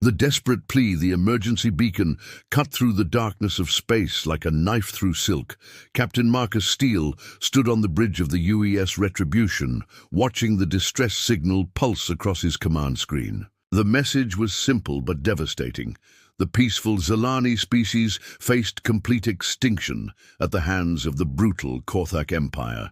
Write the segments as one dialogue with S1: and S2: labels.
S1: The desperate plea, the emergency beacon, cut through the darkness of space like a knife through silk. Captain Marcus Steele stood on the bridge of the UES Retribution, watching the distress signal pulse across his command screen. The message was simple but devastating. The peaceful Zilani species faced complete extinction at the hands of the brutal Korthak Empire.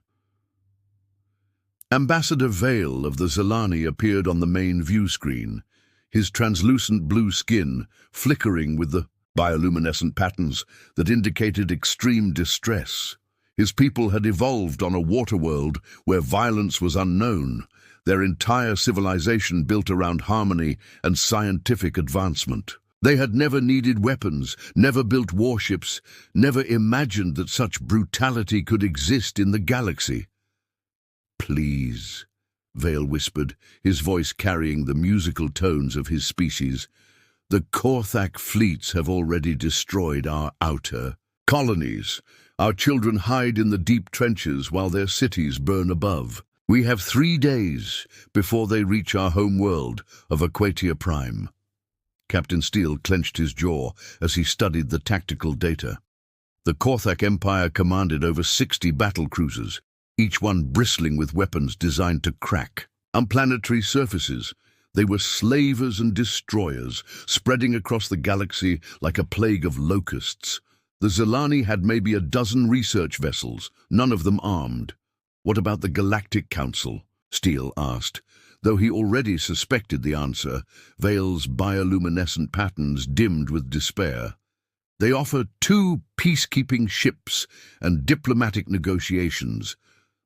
S1: Ambassador Vale of the Zilani appeared on the main view screen, his translucent blue skin flickering with the bioluminescent patterns that indicated extreme distress. His people had evolved on a water world where violence was unknown, their entire civilization built around harmony and scientific advancement. They had never needed weapons, never built warships, never imagined that such brutality could exist in the galaxy. "Please," Vale whispered, his voice carrying the musical tones of his species. "The Korthak fleets have already destroyed our outer colonies. Our children hide in the deep trenches while their cities burn above. We have 3 days before they reach our home world of Aquatia Prime." Captain Steele clenched his jaw as he studied the tactical data. The Korthak Empire commanded over 60 battle cruisers, each one bristling with weapons designed to crack unplanetary surfaces. They were slavers and destroyers, spreading across the galaxy like a plague of locusts. The Zilani had maybe a dozen research vessels, none of them armed. "What about the Galactic Council?" Steele asked. Though he already suspected the answer, Vale's bioluminescent patterns dimmed with despair. "They offer 2 peacekeeping ships and diplomatic negotiations.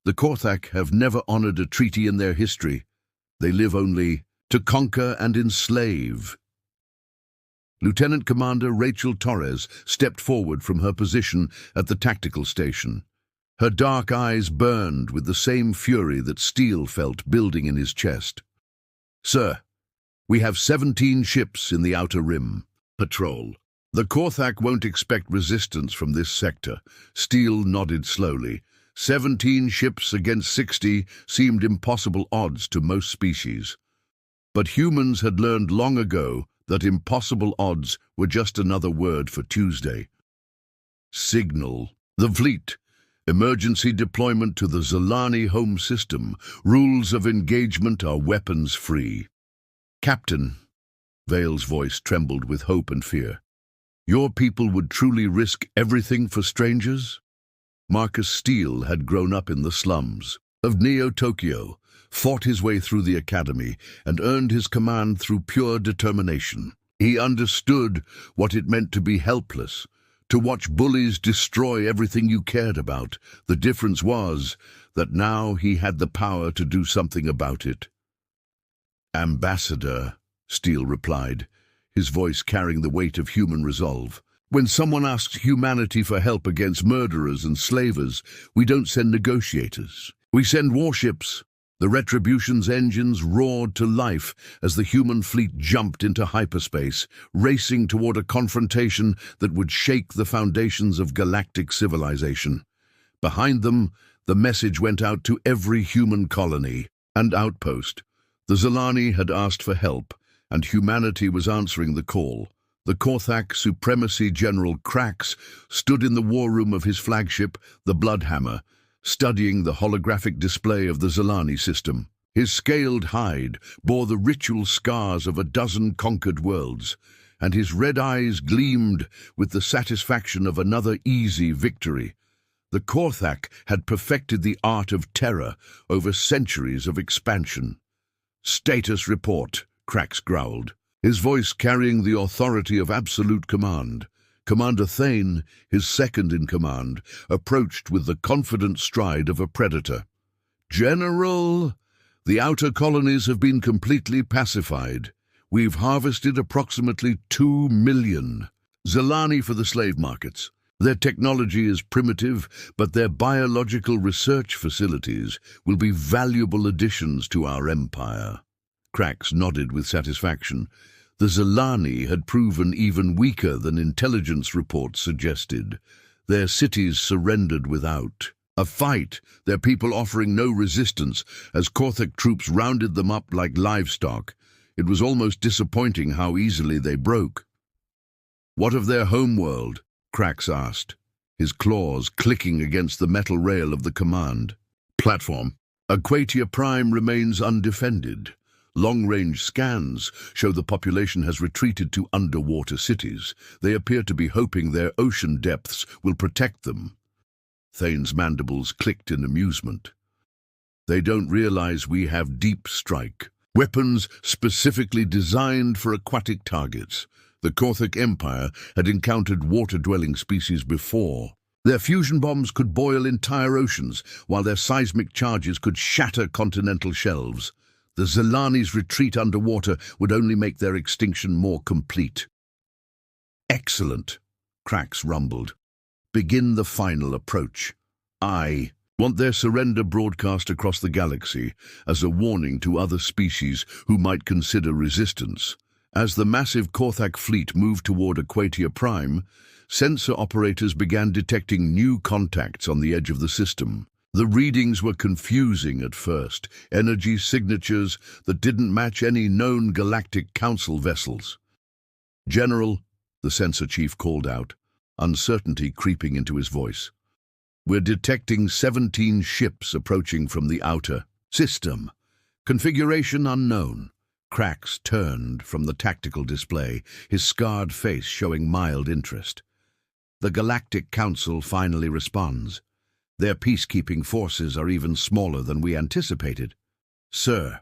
S1: The Korthak have never honored a treaty in their history. They live only to conquer and enslave." Lieutenant Commander Rachel Torres stepped forward from her position at the tactical station. Her dark eyes burned with the same fury that Steele felt building in his chest. "Sir, we have 17 ships in the Outer Rim. Patrol. The Korthak won't expect resistance from this sector." Steele nodded slowly. 17 ships against 60 seemed impossible odds to most species. But humans had learned long ago that impossible odds were just another word for Tuesday. "Signal. The fleet. Emergency deployment to the Zilani home system. Rules of engagement are weapons-free." "Captain," Vale's voice trembled with hope and fear, "your people would truly risk everything for strangers?" Marcus Steele had grown up in the slums of Neo-Tokyo, fought his way through the academy, and earned his command through pure determination. He understood what it meant to be helpless, to watch bullies destroy everything you cared about. The difference was that now he had the power to do something about it. "Ambassador," Steele replied, his voice carrying the weight of human resolve. "When someone asks humanity for help against murderers and slavers, we don't send negotiators. We send warships." The Retribution's engines roared to life as the human fleet jumped into hyperspace, racing toward a confrontation that would shake the foundations of galactic civilization. Behind them, the message went out to every human colony and outpost. The Zilani had asked for help, and humanity was answering the call. The Korthak Supremacy General Krax stood in the war room of his flagship, the Bloodhammer, studying the holographic display of the Zilani system. His scaled hide bore the ritual scars of a dozen conquered worlds, and his red eyes gleamed with the satisfaction of another easy victory. The Korthak had perfected the art of terror over centuries of expansion. "Status report," Krax growled, his voice carrying the authority of absolute command. Commander Thane, his second-in-command, approached with the confident stride of a predator. "General, the outer colonies have been completely pacified. We've harvested approximately 2 million. Zilani for the slave markets. Their technology is primitive, but their biological research facilities will be valuable additions to our empire." Krax nodded with satisfaction. The Zilani had proven even weaker than intelligence reports suggested. Their cities surrendered without a fight, their people offering no resistance as Korthak troops rounded them up like livestock. It was almost disappointing how easily they broke. "What of their homeworld?" Krax asked, his claws clicking against the metal rail of the command platform. "Aquatia Prime remains undefended. Long-range scans show the population has retreated to underwater cities. They appear to be hoping their ocean depths will protect them." Thane's mandibles clicked in amusement. "They don't realize we have deep strike, weapons specifically designed for aquatic targets. The Korthak Empire had encountered water-dwelling species before. Their fusion bombs could boil entire oceans, while their seismic charges could shatter continental shelves. The Zilani's retreat underwater would only make their extinction more complete." "Excellent," Krax rumbled. "Begin the final approach. I want their surrender broadcast across the galaxy as a warning to other species who might consider resistance." As the massive Korthak fleet moved toward Aquatia Prime, sensor operators began detecting new contacts on the edge of the system. The readings were confusing at first, energy signatures that didn't match any known Galactic Council vessels. "General," the sensor chief called out, uncertainty creeping into his voice, "we're detecting 17 ships approaching from the outer system. Configuration unknown." Krax turned from the tactical display, his scarred face showing mild interest. "The Galactic Council finally responds. Their peacekeeping forces are even smaller than we anticipated. Sir,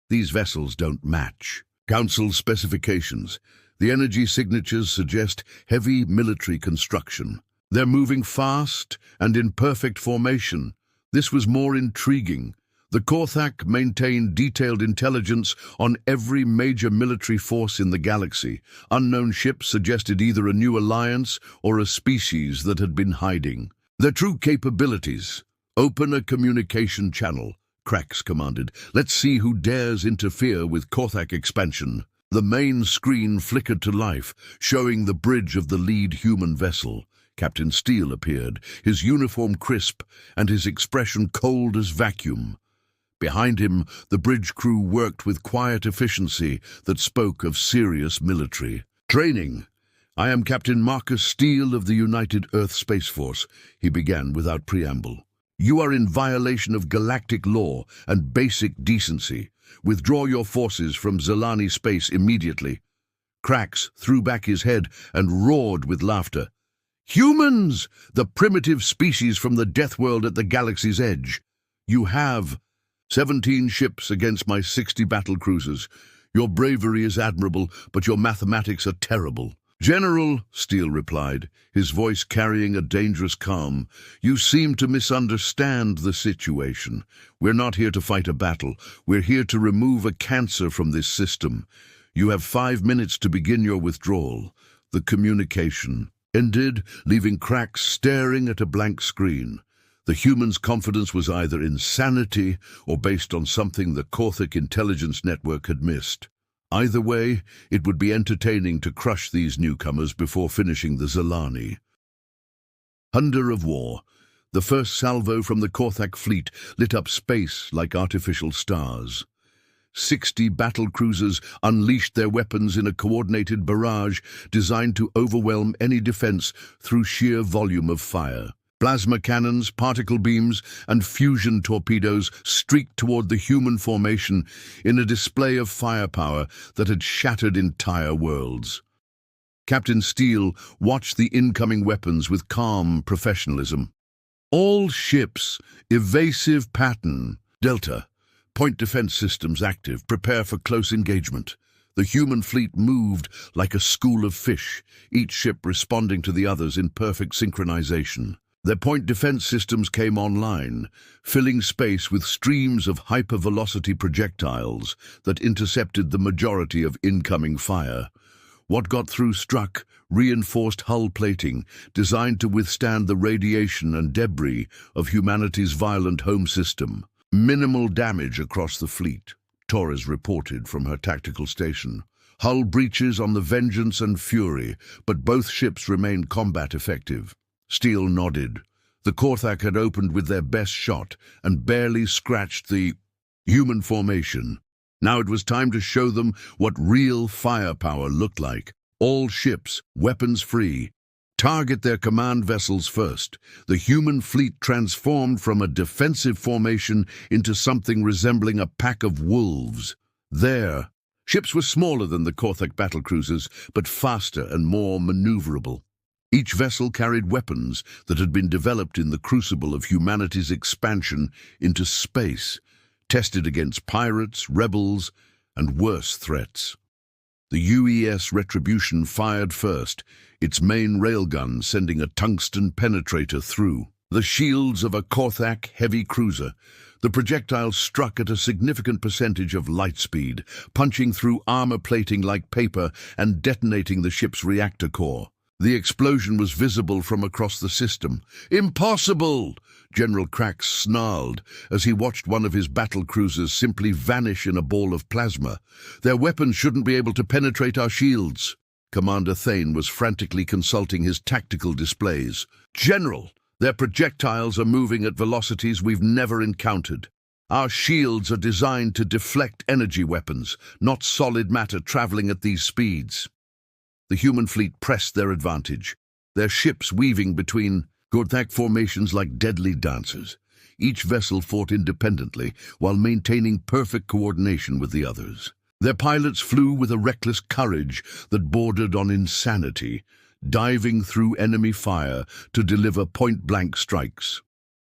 S1: these vessels don't match Council specifications. The energy signatures suggest heavy military construction. They're moving fast and in perfect formation." This was more intriguing. The Korthak maintained detailed intelligence on every major military force in the galaxy. Unknown ships suggested either a new alliance or a species that had been hiding. "Their true capabilities. Open a communication channel," Krax commanded. "Let's see who dares interfere with Korthak expansion." The main screen flickered to life, showing the bridge of the lead human vessel. Captain Steele appeared, his uniform crisp and his expression cold as vacuum. Behind him, the bridge crew worked with quiet efficiency that spoke of serious military training. "I am Captain Marcus Steele of the United Earth Space Force," he began without preamble. "You are in violation of galactic law and basic decency. Withdraw your forces from Zilani space immediately." Krax threw back his head and roared with laughter. "Humans! The primitive species from the death world at the galaxy's edge. You have 17 ships against my 60 battle cruisers. Your bravery is admirable, but your mathematics are terrible." "General," Steele replied, his voice carrying a dangerous calm, "you seem to misunderstand the situation. We're not here to fight a battle. We're here to remove a cancer from this system. You have 5 minutes to begin your withdrawal." The communication ended, leaving Krax staring at a blank screen. The human's confidence was either insanity or based on something the Korthak intelligence network had missed. Either way, it would be entertaining to crush these newcomers before finishing the Zilani. Thunder of war. The first salvo from the Korthak fleet lit up space like artificial stars. 60 battle cruisers unleashed their weapons in a coordinated barrage designed to overwhelm any defense through sheer volume of fire. Plasma cannons, particle beams, and fusion torpedoes streaked toward the human formation in a display of firepower that had shattered entire worlds. Captain Steele watched the incoming weapons with calm professionalism. "All ships, evasive pattern, Delta. Point defense systems active. Prepare for close engagement." The human fleet moved like a school of fish, each ship responding to the others in perfect synchronization. Their point defense systems came online, filling space with streams of hypervelocity projectiles that intercepted the majority of incoming fire. What got through struck reinforced hull plating designed to withstand the radiation and debris of humanity's violent home system. Minimal damage across the fleet, Torres reported from her tactical station. Hull breaches on the Vengeance and Fury, but both ships remained combat effective. Steele nodded. The Korthak had opened with their best shot and barely scratched the human formation. Now it was time to show them what real firepower looked like. All ships, weapons-free. Target their command vessels first. The human fleet transformed from a defensive formation into something resembling a pack of wolves. Their ships were smaller than the Korthak battlecruisers, but faster and more maneuverable. Each vessel carried weapons that had been developed in the crucible of humanity's expansion into space, tested against pirates, rebels, and worse threats. The UES Retribution fired first, its main railgun sending a tungsten penetrator through the shields of a Korthak heavy cruiser. The projectile struck at a significant percentage of light speed, punching through armor plating like paper and detonating the ship's reactor core. The explosion was visible from across the system. "Impossible!" General Krax snarled as he watched one of his battle cruisers simply vanish in a ball of plasma. "Their weapons shouldn't be able to penetrate our shields." Commander Thane was frantically consulting his tactical displays. "General, their projectiles are moving at velocities we've never encountered. Our shields are designed to deflect energy weapons, not solid matter traveling at these speeds." The human fleet pressed their advantage, their ships weaving between Korthak formations like deadly dancers. Each vessel fought independently while maintaining perfect coordination with the others. Their pilots flew with a reckless courage that bordered on insanity, diving through enemy fire to deliver point-blank strikes.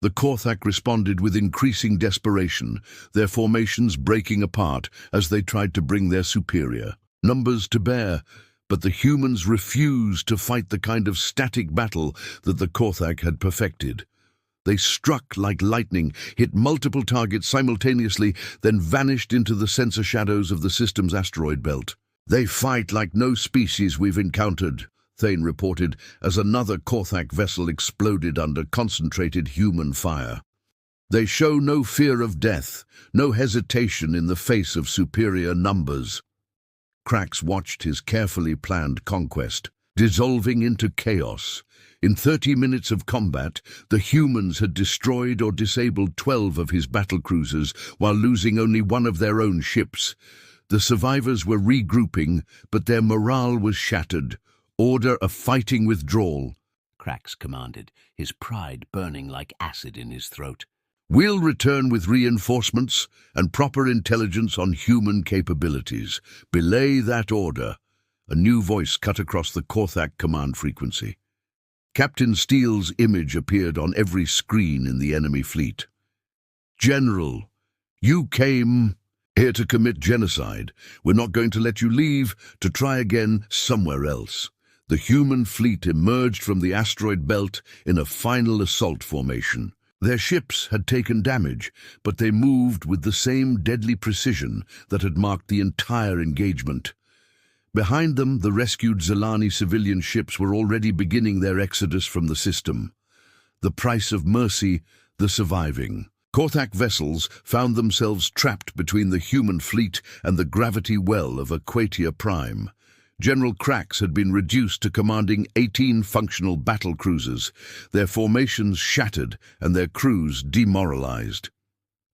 S1: The Korthak responded with increasing desperation, their formations breaking apart as they tried to bring their superior numbers to bear. But the humans refused to fight the kind of static battle that the Korthak had perfected. They struck like lightning, hit multiple targets simultaneously, then vanished into the sensor shadows of the system's asteroid belt. "They fight like no species we've encountered," Thane reported as another Korthak vessel exploded under concentrated human fire. "They show no fear of death, no hesitation in the face of superior numbers." Krax watched his carefully planned conquest dissolving into chaos. In 30 minutes of combat, the humans had destroyed or disabled 12 of his battlecruisers while losing only one of their own ships. The survivors were regrouping, but their morale was shattered. "Order a fighting withdrawal," Krax commanded, his pride burning like acid in his throat. "We'll return with reinforcements and proper intelligence on human capabilities. Belay that order." A new voice cut across the Korthak command frequency. Captain Steele's image appeared on every screen in the enemy fleet. "General, you came here to commit genocide. We're not going to let you leave to try again somewhere else." The human fleet emerged from the asteroid belt in a final assault formation. Their ships had taken damage, but they moved with the same deadly precision that had marked the entire engagement. Behind them, the rescued Zilani civilian ships were already beginning their exodus from the system. The price of mercy, the surviving. Korthak vessels found themselves trapped between the human fleet and the gravity well of Aquatia Prime. General Krax had been reduced to commanding 18 functional battle cruisers, their formations shattered and their crews demoralized.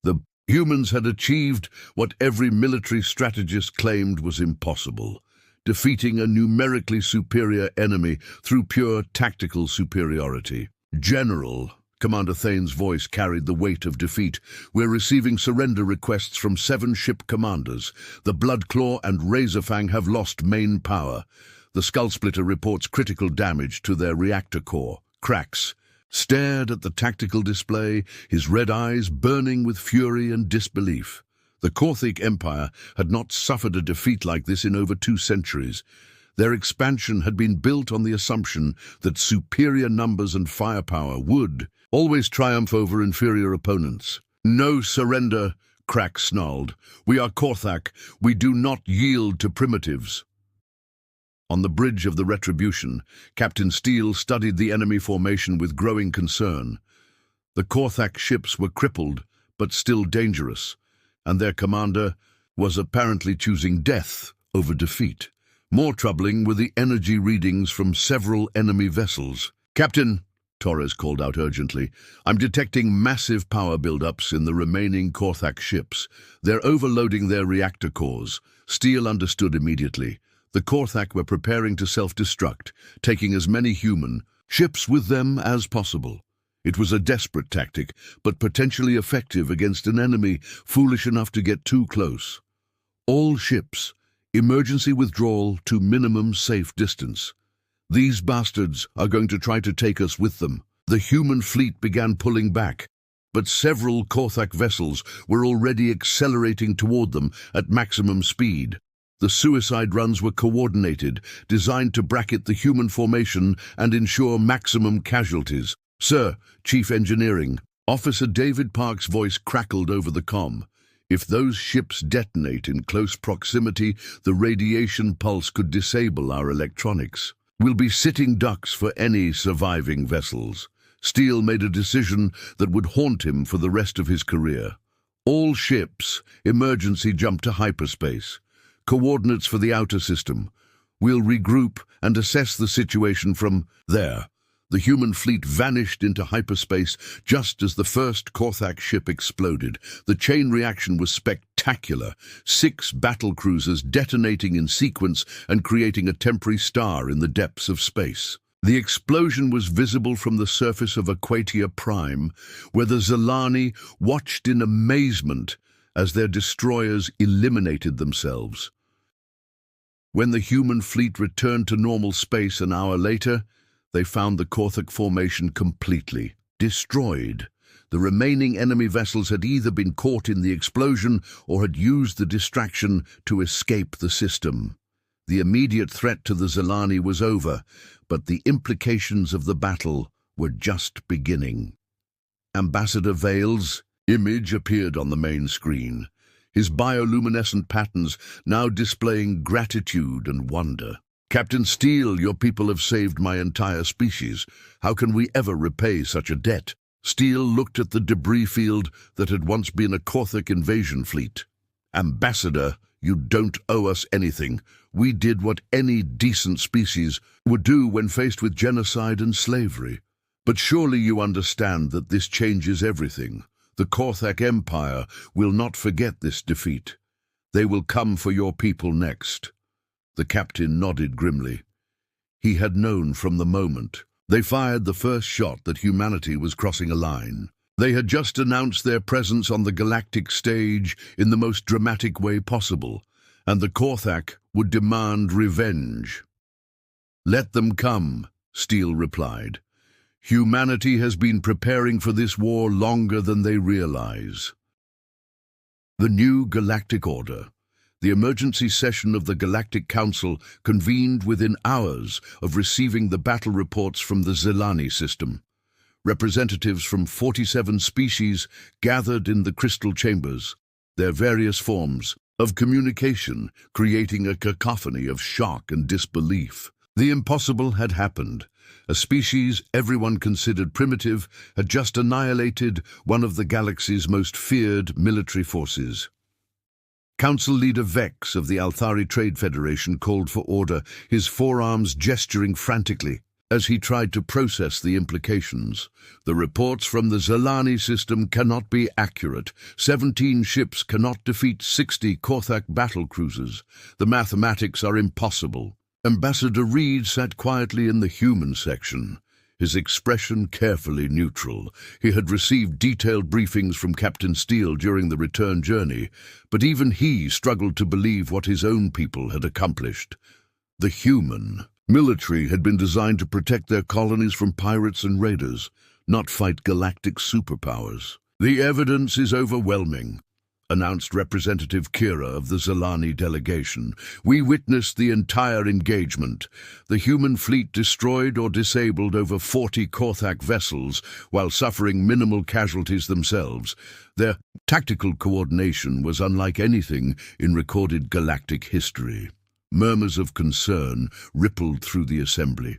S1: The humans had achieved what every military strategist claimed was impossible, defeating a numerically superior enemy through pure tactical superiority. "General," Commander Thane's voice carried the weight of defeat, "we're receiving surrender requests from 7 ship commanders. The Bloodclaw and Razorfang have lost main power. The Skullsplitter reports critical damage to their reactor core." Krax stared at the tactical display, his red eyes burning with fury and disbelief. The Korthak Empire had not suffered a defeat like this in over 2 centuries. Their expansion had been built on the assumption that superior numbers and firepower would always triumph over inferior opponents. "No surrender," Krax snarled. "We are Korthak. We do not yield to primitives." On the bridge of the Retribution, Captain Steele studied the enemy formation with growing concern. The Korthak ships were crippled, but still dangerous, and their commander was apparently choosing death over defeat. More troubling were the energy readings from several enemy vessels. "Captain, Torres called out urgently. "I'm detecting massive power buildups in the remaining Korthak ships. They're overloading their reactor cores." Steele understood immediately. The Korthak were preparing to self-destruct, taking as many human ships with them as possible. It was a desperate tactic, but potentially effective against an enemy foolish enough to get too close. "All ships, emergency withdrawal to minimum safe distance. These bastards are going to try to take us with them." The human fleet began pulling back, but several Korthak vessels were already accelerating toward them at maximum speed. The suicide runs were coordinated, designed to bracket the human formation and ensure maximum casualties. "Sir, Chief Engineering," Officer David Park's voice crackled over the comm. "If those ships detonate in close proximity, the radiation pulse could disable our electronics. We'll be sitting ducks for any surviving vessels." Steele made a decision that would haunt him for the rest of his career. "All ships, emergency jump to hyperspace. Coordinates for the outer system. We'll regroup and assess the situation from there." The human fleet vanished into hyperspace just as the first Korthak ship exploded. The chain reaction was spectacular. 6 battle cruisers detonating in sequence and creating a temporary star in the depths of space. The explosion was visible from the surface of Aquatia Prime, where the Zilani watched in amazement as their destroyers eliminated themselves. When the human fleet returned to normal space an hour later, they found the Korthak formation completely destroyed. The remaining enemy vessels had either been caught in the explosion or had used the distraction to escape the system. The immediate threat to the Zilani was over, but the implications of the battle were just beginning. Ambassador Vale's image appeared on the main screen, his bioluminescent patterns now displaying gratitude and wonder. "Captain Steele, your people have saved my entire species. How can we ever repay such a debt?" Steele looked at the debris field that had once been a Korthak invasion fleet. "Ambassador, you don't owe us anything. We did what any decent species would do when faced with genocide and slavery. But surely you understand that this changes everything. The Korthak Empire will not forget this defeat. They will come for your people next." The captain nodded grimly. He had known from the moment. They fired the first shot that humanity was crossing a line. They had just announced their presence on the galactic stage in the most dramatic way possible, and the Korthak would demand revenge. "Let them come," Steele replied. "Humanity has been preparing for this war longer than they realize." The new Galactic Order. The emergency session of the Galactic Council convened within hours of receiving the battle reports from the Zilani system. Representatives from 47 species gathered in the crystal chambers, their various forms of communication creating a cacophony of shock and disbelief. The impossible had happened. A species everyone considered primitive had just annihilated one of the galaxy's most feared military forces. Council leader Vex of the Althari Trade Federation called for order, his forearms gesturing frantically as he tried to process the implications. "The reports from the Zilani system cannot be accurate. 17 ships cannot defeat 60 Korthak battle cruisers. The mathematics are impossible." Ambassador Reed sat quietly in the human section, his expression carefully neutral. He had received detailed briefings from Captain Steele during the return journey, but even he struggled to believe what his own people had accomplished. The human military had been designed to protect their colonies from pirates and raiders, not fight galactic superpowers. "The evidence is overwhelming," announced Representative Kira of the Zilani delegation. "We witnessed the entire engagement. The human fleet destroyed or disabled over 40 Korthak vessels while suffering minimal casualties themselves. Their tactical coordination was unlike anything in recorded galactic history." Murmurs of concern rippled through the assembly.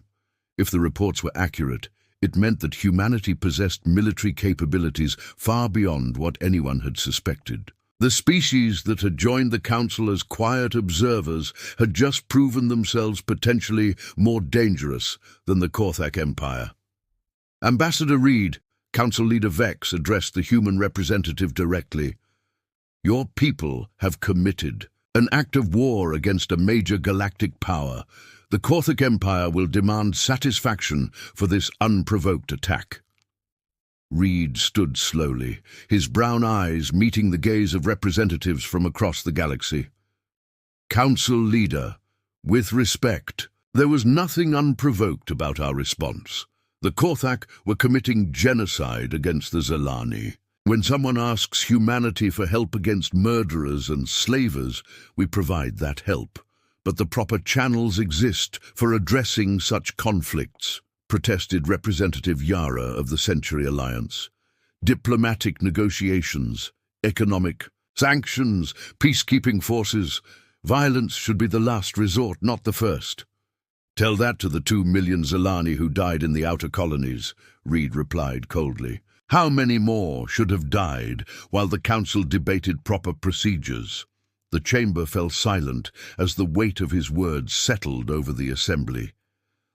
S1: If the reports were accurate, it meant that humanity possessed military capabilities far beyond what anyone had suspected. The species that had joined the Council as quiet observers had just proven themselves potentially more dangerous than the Korthak Empire. Ambassador Reed, Council Leader Vex addressed the human representative directly. Your people have committed an act of war against a major galactic power. The Korthak Empire will demand satisfaction for this unprovoked attack. Reed stood slowly, his brown eyes meeting the gaze of representatives from across the galaxy. Council Leader, with respect, there was nothing unprovoked about our response. The Korthak were committing genocide against the Zilani. When someone asks humanity for help against murderers and slavers, we provide that help. But the proper channels exist for addressing such conflicts, protested Representative Yara of the Century Alliance. Diplomatic negotiations, economic sanctions, peacekeeping forces. Violence should be the last resort, not the first. Tell that to the 2 million Zilani who died in the outer colonies, Reed replied coldly. How many more should have died while the council debated proper procedures? The chamber fell silent as the weight of his words settled over the assembly.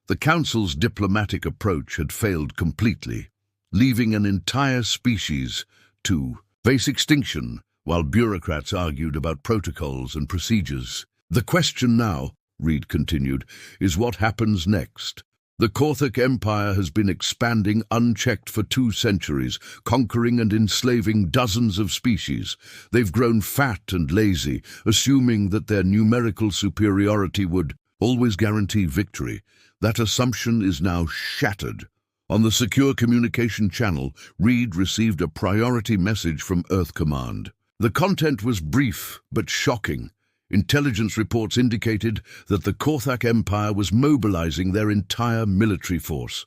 S1: The council's diplomatic approach had failed completely, leaving an entire species to face extinction while bureaucrats argued about protocols and procedures. The question now, Reed continued, is what happens next. The Korthak Empire has been expanding unchecked for 2 centuries, conquering and enslaving dozens of species. They've grown fat and lazy, assuming that their numerical superiority would always guarantee victory. That assumption is now shattered. On the secure communication channel, Reed received a priority message from Earth Command. The content was brief but shocking. Intelligence reports indicated that the Korthak Empire was mobilizing their entire military force.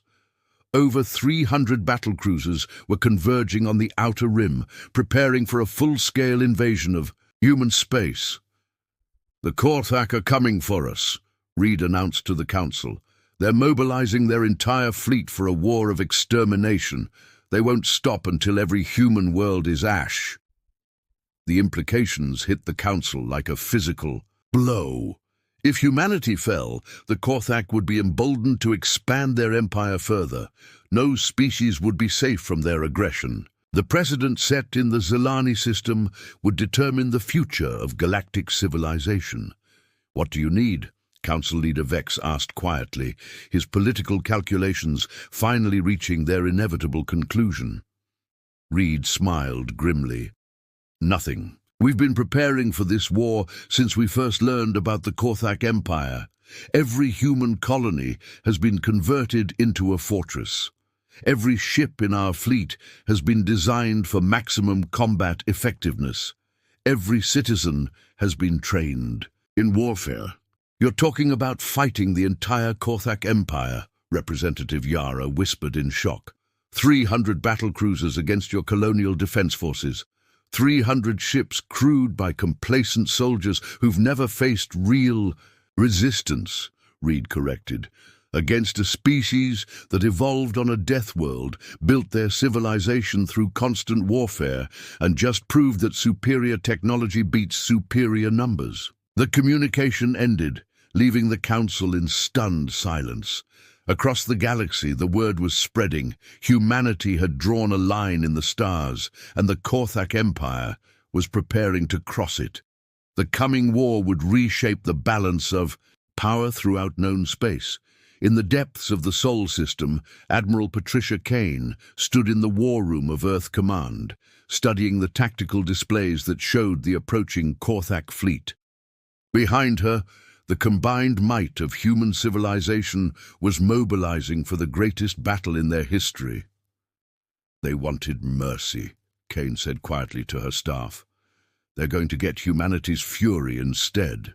S1: Over 300 battlecruisers were converging on the outer rim, preparing for a full-scale invasion of human space. The Korthak are coming for us, Reed announced to the council. They're mobilizing their entire fleet for a war of extermination. They won't stop until every human world is ash. The implications hit the council like a physical blow. If humanity fell, the Korthak would be emboldened to expand their empire further. No species would be safe from their aggression. The precedent set in the Zilani system would determine the future of galactic civilization. What do you need? Council Leader Vex asked quietly, his political calculations finally reaching their inevitable conclusion. Reed smiled grimly. Nothing. We've been preparing for this war since we first learned about the Korthak Empire. Every human colony has been converted into a fortress. Every ship in our fleet has been designed for maximum combat effectiveness. Every citizen has been trained in warfare. You're talking about fighting the entire Korthak Empire, Representative Yara whispered in shock. 300 battlecruisers against your colonial defense forces. 300 ships crewed by complacent soldiers who've never faced real resistance, Reed corrected, against a species that evolved on a death world, built their civilization through constant warfare, and just proved that superior technology beats superior numbers. The communication ended, leaving the council in stunned silence. Across the galaxy, the word was spreading. Humanity had drawn a line in the stars, and the Korthak Empire was preparing to cross it. The coming war would reshape the balance of power throughout known space. In the depths of the Sol system, Admiral Patricia Kane stood in the war room of Earth Command, studying the tactical displays that showed the approaching Korthak fleet. Behind her, the combined might of human civilization was mobilizing for the greatest battle in their history. They wanted mercy, Kane said quietly to her staff. They're going to get humanity's fury instead.